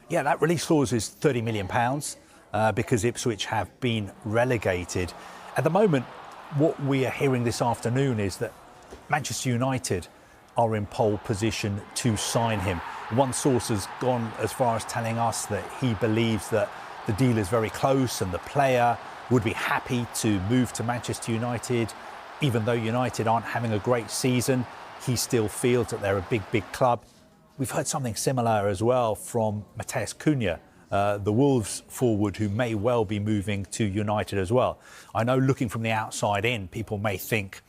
Yeah, that release clause is £30 million because Ipswich have been relegated. At the moment, what we are hearing this afternoon is that Manchester United are in pole position to sign him. One source has gone as far as telling us that he believes that the deal is very close and the player would be happy to move to Manchester United. Even though United aren't having a great season, he still feels that they're a big club. We've heard something similar as well from Matheus Cunha, the Wolves forward, who may well be moving to United as well. I know looking from the outside in, people may think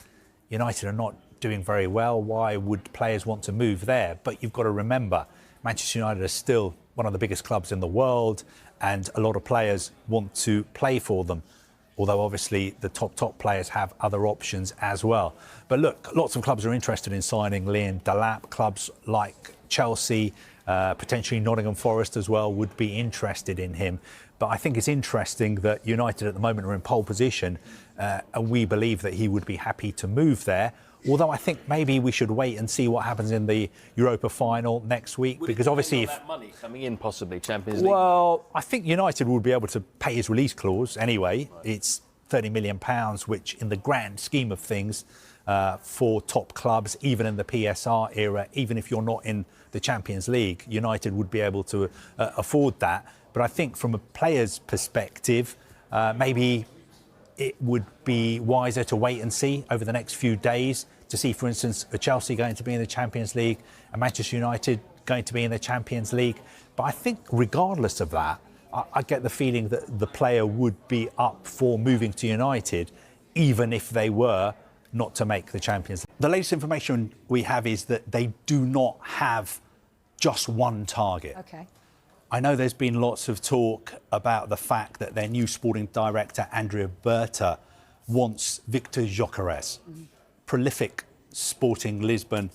United are not doing very well. Why would players want to move there? But you've got to remember, Manchester United are still one of the biggest clubs in the world, and a lot of players want to play for them. Although obviously the top players have other options as well. But look, lots of clubs are interested in signing Liam Delap. Clubs like Chelsea, potentially Nottingham Forest as well, would be interested in him. But I think it's interesting that United at the moment are in pole position, and we believe that he would be happy to move there. Although I think maybe we should wait and see what happens in the Europa final next week, because obviously if that money coming in, possibly Champions League. Well, I think United would be able to pay his release clause anyway. Right. It's £30 million, which in the grand scheme of things for top clubs, even in the PSR era, even if you're not in the Champions League, United would be able to afford that. But I think from a player's perspective, maybe it would be wiser to wait and see over the next few days to see, for instance, Chelsea going to be in the Champions League and Manchester United going to be in the Champions League. But I think regardless of that, I get the feeling that the player would be up for moving to United, even if they were not to make the Champions League. The latest information we have is that they do not have just one target. Okay. I know there's been lots of talk about the fact that their new sporting director, Andrea Berta, wants Viktor Gyokeres, prolific Sporting Lisbon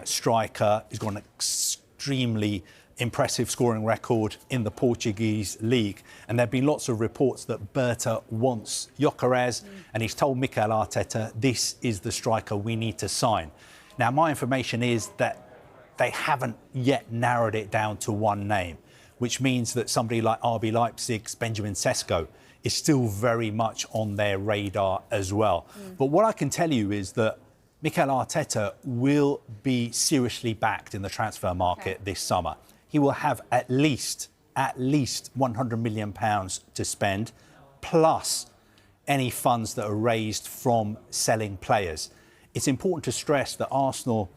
striker. He's got an extremely impressive scoring record in the Portuguese league. And there have been lots of reports that Berta wants Gyokeres, and he's told Mikel Arteta, this is the striker we need to sign. Now, my information is that they haven't yet narrowed it down to one name, which means that somebody like RB Leipzig's Benjamin Sesko is still very much on their radar as well. But what I can tell you is that Mikel Arteta will be seriously backed in the transfer market this summer. He will have at least £100 million to spend, plus any funds that are raised from selling players. It's important to stress that Arsenal,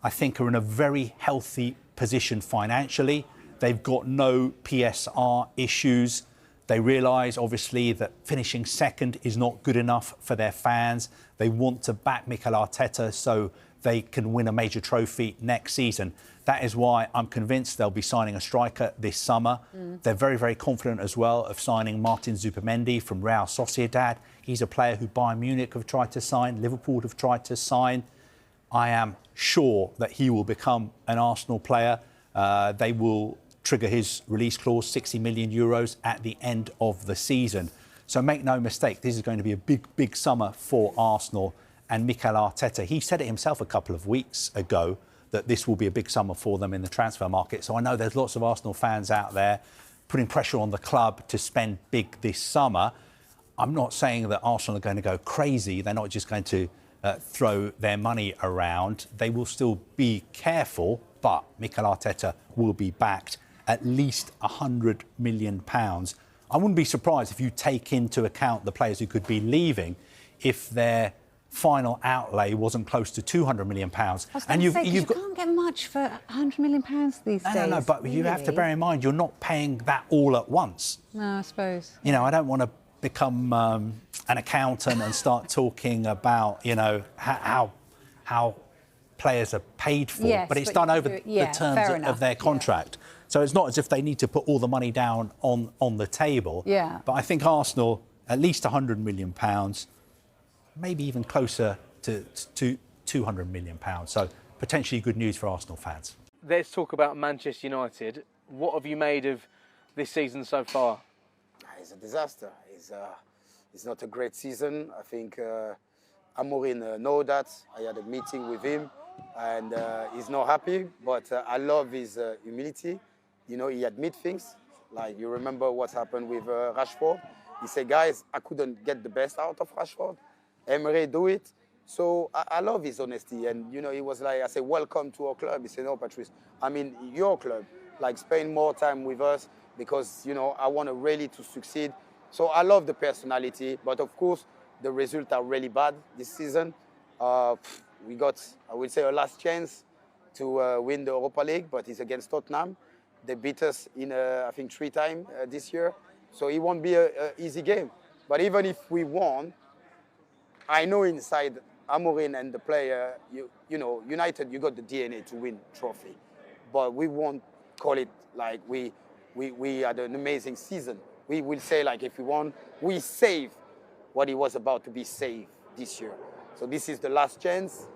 I think, are in a very healthy position financially. They've got no PSR issues. They realise, obviously, that finishing second is not good enough for their fans. They want to back Mikel Arteta so they can win a major trophy next season. That is why I'm convinced they'll be signing a striker this summer. They're very confident as well of signing Martin Zubimendi from Real Sociedad. He's a player who Bayern Munich have tried to sign, Liverpool have tried to sign. I am sure that he will become an Arsenal player. They will trigger his release clause, €60 million at the end of the season. So make no mistake, this is going to be a big summer for Arsenal and Mikel Arteta. He said it himself a couple of weeks ago that this will be a big summer for them in the transfer market. So I know there's lots of Arsenal fans out there putting pressure on the club to spend big this summer. I'm not saying that Arsenal are going to go crazy. They're not just going to throw their money around. They will still be careful, but Mikel Arteta will be backed at least £100 million. I wouldn't be surprised if you take into account the players who could be leaving if their final outlay wasn't close to £200 million. And you can't get much for £100 million these days. No, but really? You have to bear in mind you're not paying that all at once. No, I suppose. You know, I don't want to become an accountant and start talking about, you know, how players are paid for. Yes, but it's done over the terms of their contract. Yeah. So it's not as if they need to put all the money down on the table. Yeah. But I think Arsenal, at least £100 million, maybe even closer to £200 million. So potentially good news for Arsenal fans. Let's talk about Manchester United. What have you made of this season so far? It's a disaster. It's not a great season. I think Amorim knows that. I had a meeting with him and he's not happy, but I love his humility. you know, he admit things. Like, you remember what happened with Rashford. He said, guys, I couldn't get the best out of Rashford. Emery do it. So I love his honesty. And, you know, he was like, I said, welcome to our club. He said, no, Patrice, I'm in your club. Like, spend more time with us because, you know, I want to really to succeed. So I love the personality. But, of course, the results are really bad this season. We got, I would say, a last chance to win the Europa League, but it's against Tottenham. They beat us in, I think, 3 times this year. So it won't be an easy game. But even if we won, I know inside Amorim and the player, you know, United, you got the DNA to win trophy. But we won't call it like we had an amazing season. We will say, like, if we won, we saved what it was about to be saved this year. So this is the last chance.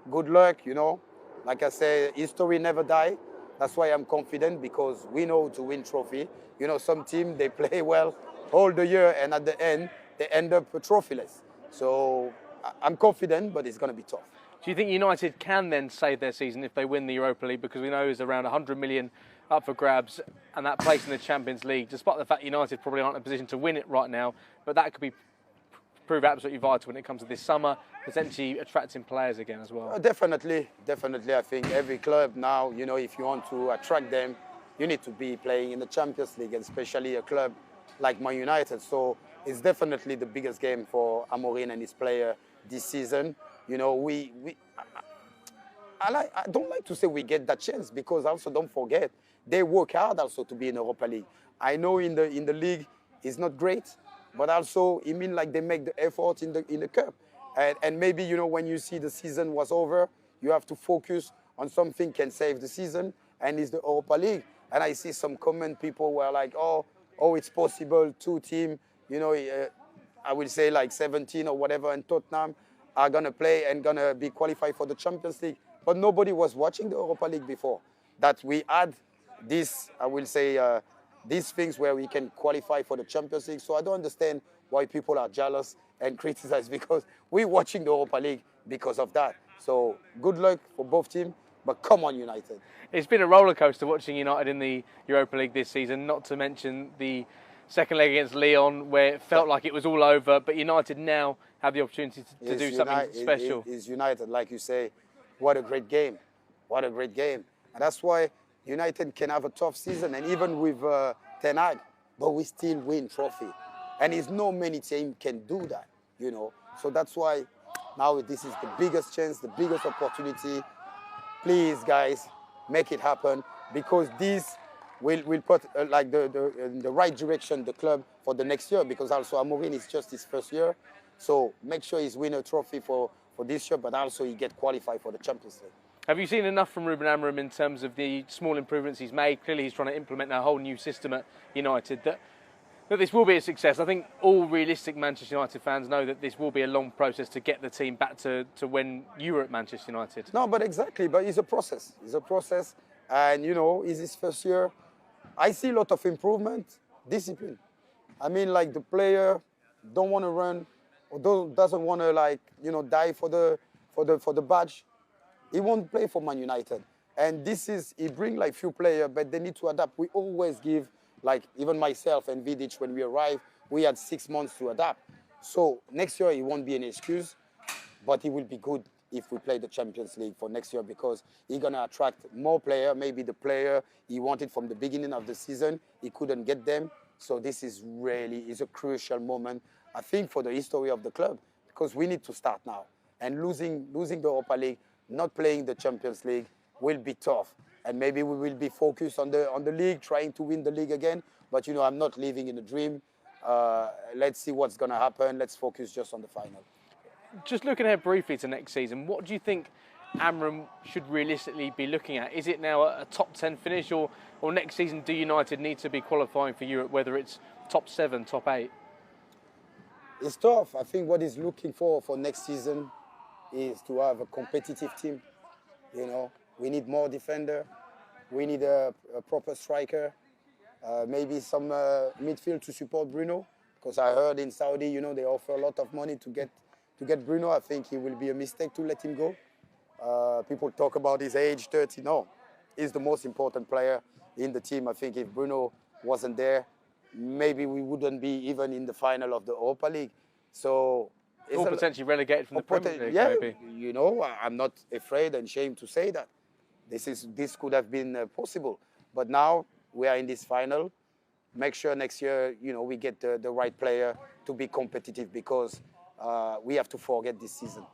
Good luck, you know. Like I say, history never die. That's why I'm confident, because we know to win trophy. You know, some team, they play well all the year, and at the end, they end up trophyless. So I'm confident, but it's going to be tough. Do you think United can then save their season if they win the Europa League? Because we know there's around 100 million up for grabs, and that place in the Champions League, despite the fact United probably aren't in a position to win it right now, but that could prove absolutely vital when it comes to this summer, potentially attracting players again as well. Definitely. I think every club now, you know, if you want to attract them, you need to be playing in the Champions League, and especially a club like Man United. So it's definitely the biggest game for Amorim and his player this season. You know, I don't like to say we get that chance, because also don't forget, they work hard also to be in Europa League. I know in the league it's not great, but also it means like they make the effort in the cup. And maybe, you know, when you see the season was over, you have to focus on something can save the season, and it's the Europa League. And I see some people were like, oh, it's possible 2 teams, you know, I will say like 17 or whatever, and Tottenham are going to play and going to be qualified for the Champions League. But nobody was watching the Europa League before. That we had this, I will say, these things where we can qualify for the Champions League. So I don't understand why people are jealous and criticize, because we're watching the Europa League because of that. So good luck for both teams, but come on, United. It's been a roller coaster watching United in the Europa League this season, not to mention the second leg against Lyon, where it felt like it was all over, but United now have the opportunity to do something special. It's United, like you say. What a great game. What a great game. And that's why United can have a tough season, and even with Ten Hag, but we still win trophy. And it's no many team can do that, you know. So that's why now this is the biggest chance, the biggest opportunity. Please, guys, make it happen, because this will put like in the right direction the club for the next year, because also Amorim is just his first year. So make sure he's win a trophy for this year, but also he get qualified for the Champions League. Have you seen enough from Ruben Amorim in terms of the small improvements he's made? Clearly he's trying to implement a whole new system at United, that this will be a success. I think all realistic Manchester United fans know that this will be a long process to get the team back to when you were at Manchester United. No, but exactly. But it's a process. It's a process. And, you know, it's his first year. I see a lot of improvement, discipline. I mean, like, the player don't want to run, or doesn't want to, like, you know, die for the badge. He won't play for Man United. And he bring like few players, but they need to adapt. We always give, like, even myself and Vidic, when we arrived, we had 6 months to adapt. So next year, it won't be an excuse, but it will be good if we play the Champions League for next year, because he's going to attract more players. Maybe the player he wanted from the beginning of the season, he couldn't get them. So this is a crucial moment, I think, for the history of the club, because we need to start now. And losing the Europa League, not playing the Champions League, will be tough. And maybe we will be focused on the league, trying to win the league again. But, you know, I'm not living in a dream. Let's see what's going to happen. Let's focus just on the final. Just looking ahead briefly to next season, what do you think Amorim should realistically be looking at? Is it now a top 10 finish, or next season do United need to be qualifying for Europe, whether it's top 7, top 8? It's tough. I think what he's looking for next season is to have a competitive team. You know, we need more defender. We need a proper striker. Maybe some midfield to support Bruno, because I heard in Saudi, you know, they offer a lot of money to get Bruno. I think it will be a mistake to let him go. People talk about his age, 30. No, he's the most important player in the team. I think if Bruno wasn't there, maybe we wouldn't be even in the final of the Europa League. So Or potentially relegated from the Premier League, yeah, maybe. you know, I'm not afraid and ashamed to say that. This could have been possible. But now we are in this final. Make sure next year, you know, we get the right player to be competitive, because we have to forget this season.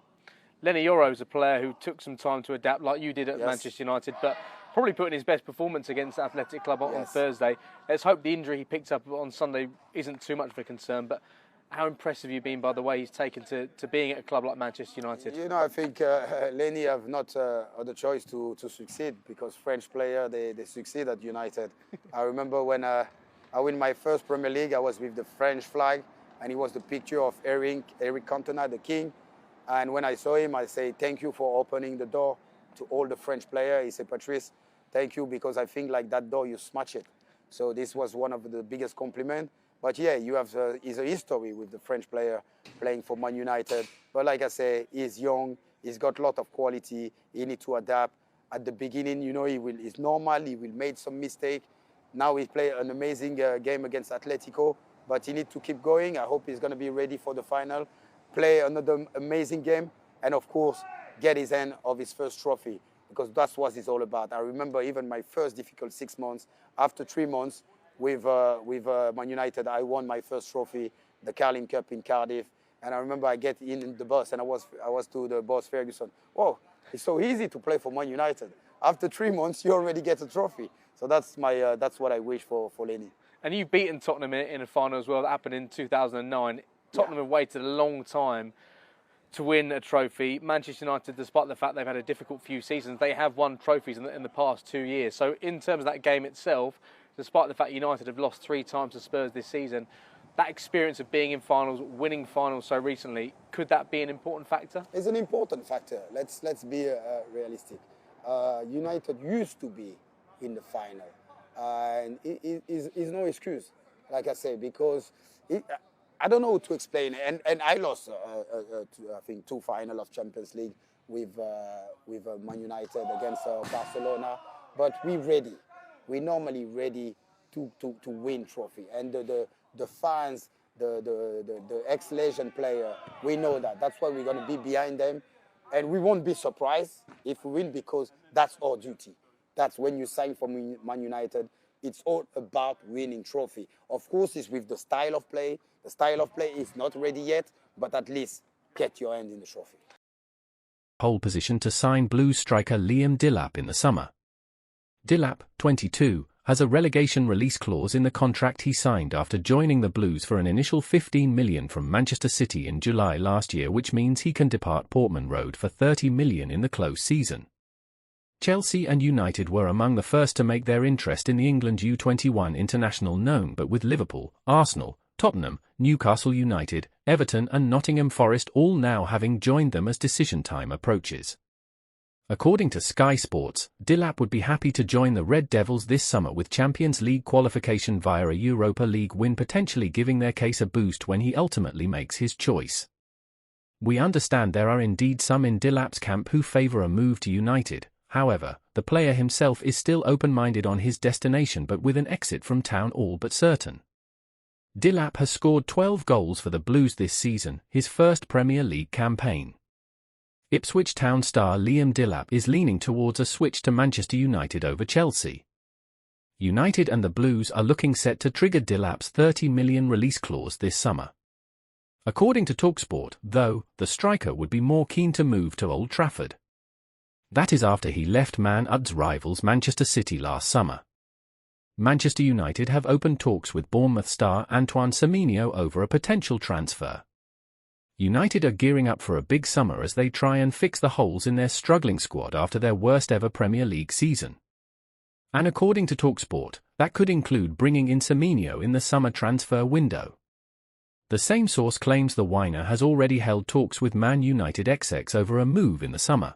Lenny Yoro is a player who took some time to adapt, like you did at Yes. Manchester United, but probably put in his best performance against Athletic Club on Yes. Thursday. Let's hope the injury he picked up on Sunday isn't too much of a concern, but how impressed have you been by the way he's taken to being at a club like Manchester United? You know, I think Lenny have not other choice to succeed, because French player, they succeed at United. I remember when I win my first Premier League, I was with the French flag, and it was the picture of Eric Cantona, the king. And when I saw him, I say, thank you for opening the door to all the French players. He said, Patrice, thank you, because I think like that door, you smash it. So this was one of the biggest compliments. But yeah, you have is a history with the French player playing for Man United. But like I say, he's young, he's got a lot of quality, he needs to adapt. At the beginning, you know, it's normal, he will make some mistake. Now he played an amazing game against Atletico, but he needs to keep going. I hope he's going to be ready for the final, play another amazing game, and of course, get his hand of his first trophy, because that's what it's all about. I remember even my first difficult 6 months. After 3 months with Man United, I won my first trophy, the Carling Cup in Cardiff. And I remember I get in the bus, and I was to the boss Ferguson. Oh, it's so easy to play for Man United. After 3 months, you already get a trophy. So that's what I wish for Lenny. And you've beaten Tottenham in a final as well. That happened in 2009. Tottenham have waited a long time to win a trophy. Manchester United, despite the fact they've had a difficult few seasons, they have won trophies in the past 2 years. So in terms of that game itself, despite the fact United have lost 3 times to Spurs this season, that experience of being in finals, winning finals so recently, could that be an important factor? It's an important factor. Let's be realistic. United used to be in the final, and it is no excuse, like I say, because I don't know how to explain it. And I lost, I think, 2 finals of Champions League with Man United against Barcelona, but we're ready. We're normally ready to win trophy, and the fans, the ex-legend player, we know that. That's why we're going to be behind them, and we won't be surprised if we win, because that's our duty. That's when you sign for Man United. It's all about winning trophy. Of course, it's with the style of play. The style of play is not ready yet, but at least get your hand in the trophy. Pole position to sign Blues striker Liam Delap in the summer. Delap, 22, has a relegation release clause in the contract he signed after joining the Blues for an initial $15 million from Manchester City in July last year, which means he can depart Portman Road for $30 million in the close season. Chelsea and United were among the first to make their interest in the England U21 international known, but with Liverpool, Arsenal, Tottenham, Newcastle United, Everton and Nottingham Forest all now having joined them as decision time approaches. According to Sky Sports, Delap would be happy to join the Red Devils this summer, with Champions League qualification via a Europa League win potentially giving their case a boost when he ultimately makes his choice. We understand there are indeed some in Delap's camp who favour a move to United. However, the player himself is still open-minded on his destination, but with an exit from town all but certain. Delap has scored 12 goals for the Blues this season, his first Premier League campaign. Ipswich Town star Liam Delap is leaning towards a switch to Manchester United over Chelsea. United and the Blues are looking set to trigger Delap's $30 million release clause this summer. According to TalkSport, though, the striker would be more keen to move to Old Trafford. That is after he left Man U's rivals Manchester City last summer. Manchester United have opened talks with Bournemouth star Antoine Semenyo over a potential transfer. United are gearing up for a big summer as they try and fix the holes in their struggling squad after their worst ever Premier League season. And according to TalkSport, that could include bringing in Semenyo in the summer transfer window. The same source claims the Winer has already held talks with Man United XX over a move in the summer.